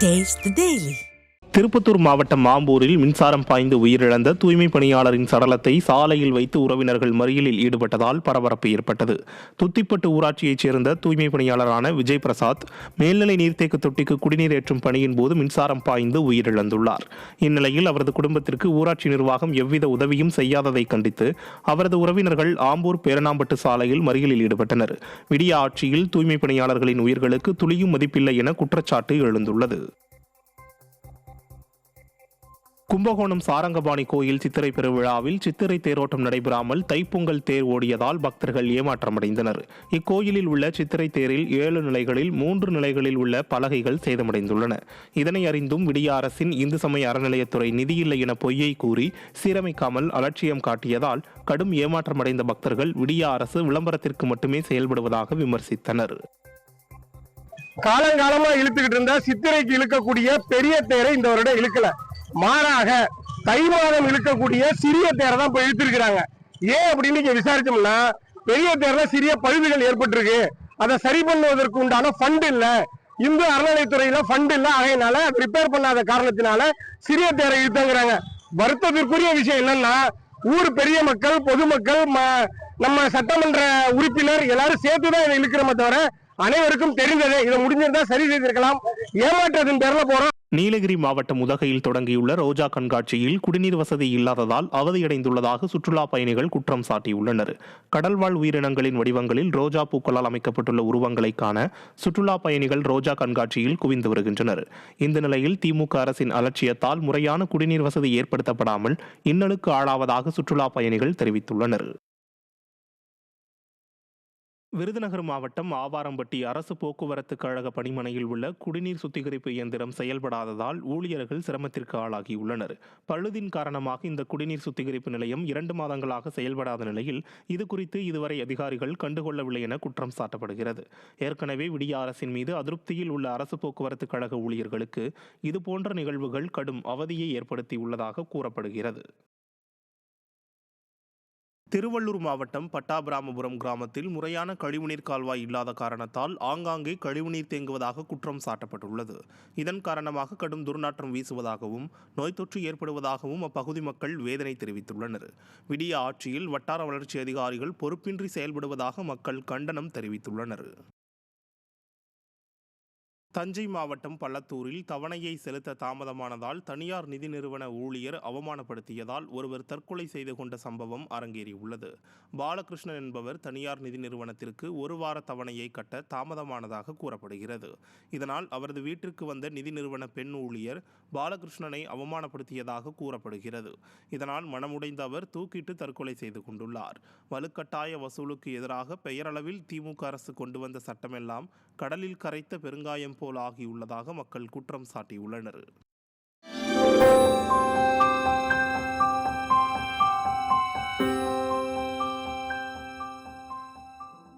Taste the Daily. Tirupattur மாவட்டம் ஆம்பூரில் மின்சாரம் பாய்ந்து உயிரிழந்த தூய்மை பணியாளரின் சடலத்தை சாலையில் வைத்து உறவினர்கள் மறியலில் ஈடுபட்டதால் பரபரப்பு ஏற்பட்டது. துத்திப்பட்டு ஊராட்சியைச் சேர்ந்த தூய்மை பணியாளரான விஜய் பிரசாத் மேல்நிலை நீர்த்தேக்க தொட்டிக்கு குடிநீர் ஏற்றும் பணியின் போது மின்சாரம் பாய்ந்து உயிரிழந்துள்ளார். இந்நிலையில் அவரது குடும்பத்திற்கு ஊராட்சி நிர்வாகம் எவ்வித உதவியும் செய்யாததை கண்டித்து அவரது உறவினர்கள் ஆம்பூர் பேரணாம்பட்டு சாலையில் மறியலில் ஈடுபட்டனர். விடிய ஆட்சியில் தூய்மை பணியாளர்களின் உயிர்களுக்கு துளியும் மதிப்பில்லை என குற்றச்சாட்டு எழுந்துள்ளது. கும்பகோணம் சாரங்கபாணி கோயில் சித்திரை பெருவிழாவில் சித்திரை தேரோட்டம் நடைபெறாமல் தைப்பொங்கல் தேர் ஓடியதால் பக்தர்கள் ஏமாற்றமடைந்தனர். இக்கோயிலில் உள்ள சித்திரை தேரில் 7 நிலைகளில் 3 நிலைகளில் உள்ள பலகைகள் சேதமடைந்துள்ளன. இதனை அறிந்தும் விடிய அரசின் இந்து சமய அறநிலையத்துறை நிதியில்லை என பொய்யை கூறி சீரமைக்காமல் அலட்சியம் காட்டியதால் கடும் ஏமாற்றமடைந்த பக்தர்கள் விடிய அரசு விளம்பரத்திற்கு மட்டுமே செயல்படுவதாக விமர்சித்தனர். காலங்காலமா இழுத்துக்கிட்டு இருந்த சித்திரைக்கு இழுக்கக்கூடிய பெரிய தேரை இந்த வருடம் இழுக்கல. மாறாக தை மாதம் இழுக்கக்கூடிய சிறிய தேரை தான் இப்ப இழுத்திருக்கிறாங்க. ஏன் அப்படின்னு விசாரிச்சோம்னா, பெரிய தேர்ல சிறிய பழுதுகள் ஏற்பட்டிருக்கு, அதை சரி பண்ணுவதற்கு உண்டான ஃபண்ட் இல்ல, இந்து அறநிலையத்துறையில ஃபண்ட் இல்ல, அதனால ரிப்பேர் பண்ணாத காரணத்தினால சிறிய தேரை இழுத்தங்கிறாங்க. வருத்தத்திற்குரிய விஷயம் என்னன்னா, ஊர் பெரிய மக்கள், பொதுமக்கள், நம்ம சட்டமன்ற உறுப்பினர் எல்லாரும் சேர்த்துதான் இதை இழுக்கிறோமே தவிர அனைவருக்கும் தெரிந்தது. இதை முடிஞ்சிருந்தா சரி செய்திருக்கலாம். ஏமாற்றத்தின் பேர்ல போறோம். நீலகிரி மாவட்டம் உதகையில் தொடங்கியுள்ள ரோஜா கண்காட்சியில் குடிநீர் வசதி இல்லாததால் அவதியடைந்துள்ளதாக சுற்றுலா பயணிகள் குற்றம் சாட்டியுள்ளனர். கடல்வாழ் உயிரினங்களின் வடிவங்களில் ரோஜா பூக்களால் அமைக்கப்பட்டுள்ள உருவங்களை காண சுற்றுலா பயணிகள் ரோஜா கண்காட்சியில் குவிந்து வருகின்றனர். இந்த நிலையில் திமுக அரசின் அலட்சியத்தால் முறையான குடிநீர் வசதி ஏற்படுத்தப்படாமல் இன்னலுக்கு ஆளாவதாக சுற்றுலா பயணிகள் தெரிவித்துள்ளனர். விருதுநகர் மாவட்டம் ஆவாரம்பட்டி அரசு போக்குவரத்து கழக பணிமனையில் உள்ள குடிநீர் சுத்திகரிப்பு இயந்திரம் செயல்படாததால் ஊழியர்கள் சிரமத்திற்கு ஆளாகியுள்ளனர். பழுதின் காரணமாக இந்த குடிநீர் சுத்திகரிப்பு நிலையம் 2 மாதங்களாக செயல்படாத நிலையில் இதுகுறித்து இதுவரை அதிகாரிகள் கண்டுகொள்ளவில்லை என குற்றம் சாட்டப்படுகிறது. ஏற்கனவே விடிய அரசின் மீது அதிருப்தியில் உள்ள அரசு போக்குவரத்து கழக ஊழியர்களுக்கு இதுபோன்ற நிகழ்வுகள் கடும் அவதியை ஏற்படுத்தியுள்ளதாக கூறப்படுகிறது. திருவள்ளூர் மாவட்டம் பட்டாபிராமபுரம் கிராமத்தில் முறையான கழிவுநீர் கால்வாய் இல்லாத காரணத்தால் ஆங்காங்கே கழிவுநீர் தேங்குவதாக குற்றம் சாட்டப்பட்டுள்ளது. இதன் காரணமாக கடும் துர்நாற்றம் வீசுவதாகவும் நோய் தொற்று ஏற்படுவதாகவும் அப்பகுதி மக்கள் வேதனை தெரிவித்துள்ளனர். விடிய ஆட்சியில் வட்டார வளர்ச்சி அதிகாரிகள் பொறுப்பின்றி செயல்படுவதாக மக்கள் கண்டனம் தெரிவித்துள்ளனர். தஞ்சை மாவட்டம் பள்ளத்தூரில் தவணையை செலுத்த தாமதமானதால் தனியார் நிதி நிறுவன ஊழியர் அவமானப்படுத்தியதால் ஒருவர் தற்கொலை செய்து கொண்ட சம்பவம் அரங்கேறியுள்ளது. பாலகிருஷ்ணன் என்பவர் தனியார் நிதி நிறுவனத்திற்கு 1 வார தவணையை கட்ட தாமதமானதாக கூறப்படுகிறது. இதனால் அவரது வீட்டிற்கு வந்த நிதி நிறுவன பெண் ஊழியர் பாலகிருஷ்ணனை அவமானப்படுத்தியதாக கூறப்படுகிறது. இதனால் மனமுடைந்த அவர் தூக்கிட்டு தற்கொலை செய்து கொண்டுள்ளார். வலுக்கட்டாய வசூலுக்கு எதிராக பெயரளவில் திமுக அரசு கொண்டு வந்த சட்டமெல்லாம் கடலில் கரைத்த பெருங்காயம் போல் ஆகியுள்ளதாக மக்கள் குற்றம் சாட்டியுள்ளனர்.